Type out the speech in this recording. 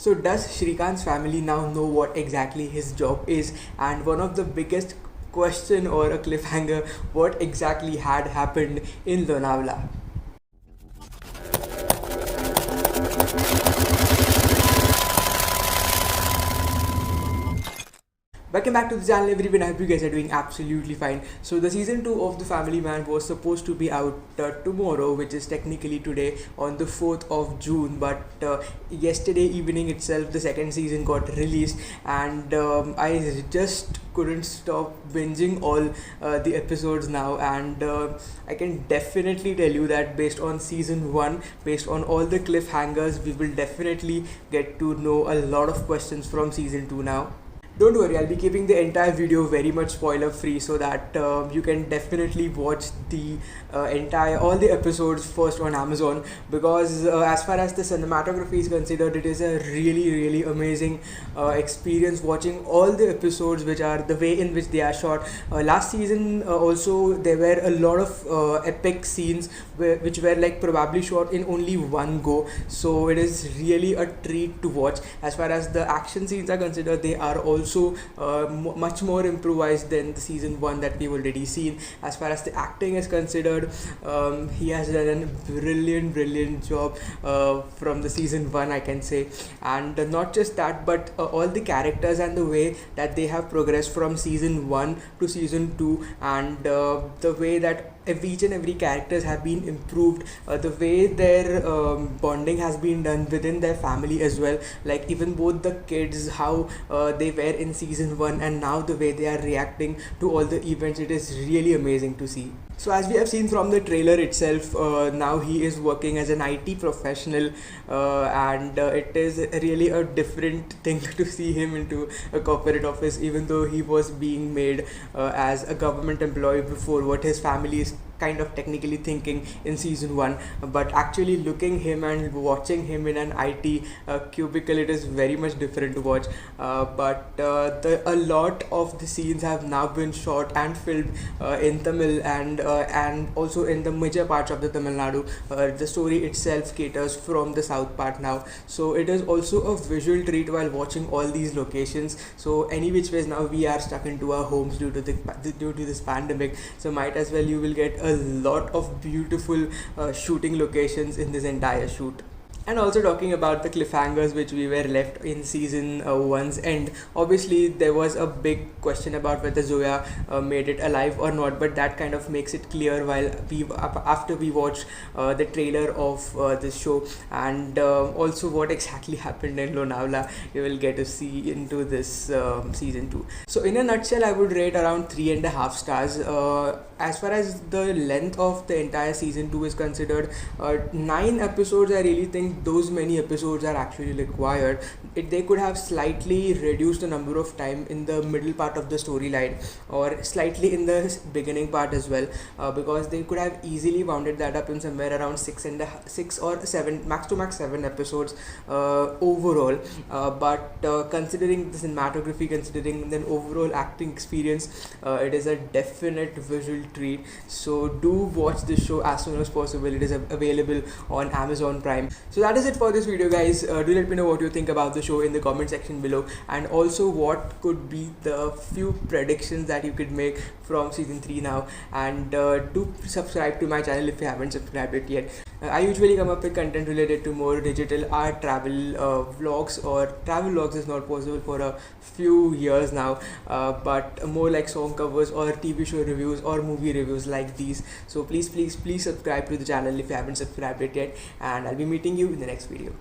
So does Shrikant's family now know what exactly his job is? And one of the biggest question or a cliffhanger, what exactly had happened in Lonavala? Welcome back to the channel everyone. I hope you guys are doing absolutely fine. So the season 2 of The Family Man was supposed to be out tomorrow, which is technically today on the 4th of June, but yesterday evening itself the second season got released, and I just couldn't stop binging all the episodes now, and I can definitely tell you that based on season 1, based on all the cliffhangers, we will definitely get to know a lot of questions from season 2 now. Don't worry, I'll be keeping the entire video very much spoiler free so that you can definitely watch the all the episodes first on Amazon, because as far as the cinematography is considered, it is a really amazing experience watching all the episodes, which are the way in which they are shot. Last season also there were a lot of epic scenes which were like probably shot in only one go, so it is really a treat to watch. As far as the action scenes are considered, they are also much more improvised than the season 1 that we've already seen. As far as the acting is considered, he has done a brilliant job from the season 1, I can say. And not just that, but all the characters and the way that they have progressed from season 1 to season 2, and the way that each and every characters have been improved, the way their bonding has been done within their family as well, like even both the kids, how they were in season 1 and now the way they are reacting to all the events, it is really amazing to see. So as we have seen from the trailer itself, now he is working as an IT professional, and it is really a different thing to see him into a corporate office, even though he was being made as a government employee before, what his family is kind of technically thinking in season 1. But actually looking him and watching him in an IT cubicle, it is very much different to watch. But a lot of the scenes have now been shot and filmed in Tamil, and also in the major parts of the Tamil Nadu. The story itself caters from the south part now, so it is also a visual treat while watching all these locations. So any which ways, now we are stuck into our homes due to this pandemic, so might as well you will get a lot of beautiful shooting locations in this entire shoot. And also talking about the cliffhangers which we were left in season 1's end, obviously there was a big question about whether Zoya made it alive or not, but that kind of makes it clear while after we watched the trailer of this show, and also what exactly happened in Lonavala, you will get to see into this season 2. So in a nutshell, I would rate around 3.5 stars. As far as the length of the entire season 2 is considered, 9 episodes, I really think those many episodes are actually required. They could have slightly reduced the number of time in the middle part of the storyline, or slightly in the beginning part as well, because they could have easily wounded that up in somewhere around 6 or 7, max to max 7 episodes overall. But considering the cinematography, considering the overall acting experience, it is a definite visual treat. So do watch this show as soon as possible. It is available on Amazon Prime. So that is it for this video, guys. Do let me know what you think about the show in the comment section below, and also what could be the few predictions that you could make from season 3 now. And do subscribe to my channel if you haven't subscribed it yet. I usually come up with content related to more digital art, travel vlogs, or travel vlogs is not possible for a few years now, but more like song covers or TV show reviews or movie reviews like these. So please subscribe to the channel if you haven't subscribed it yet, and I'll be meeting you in the next video.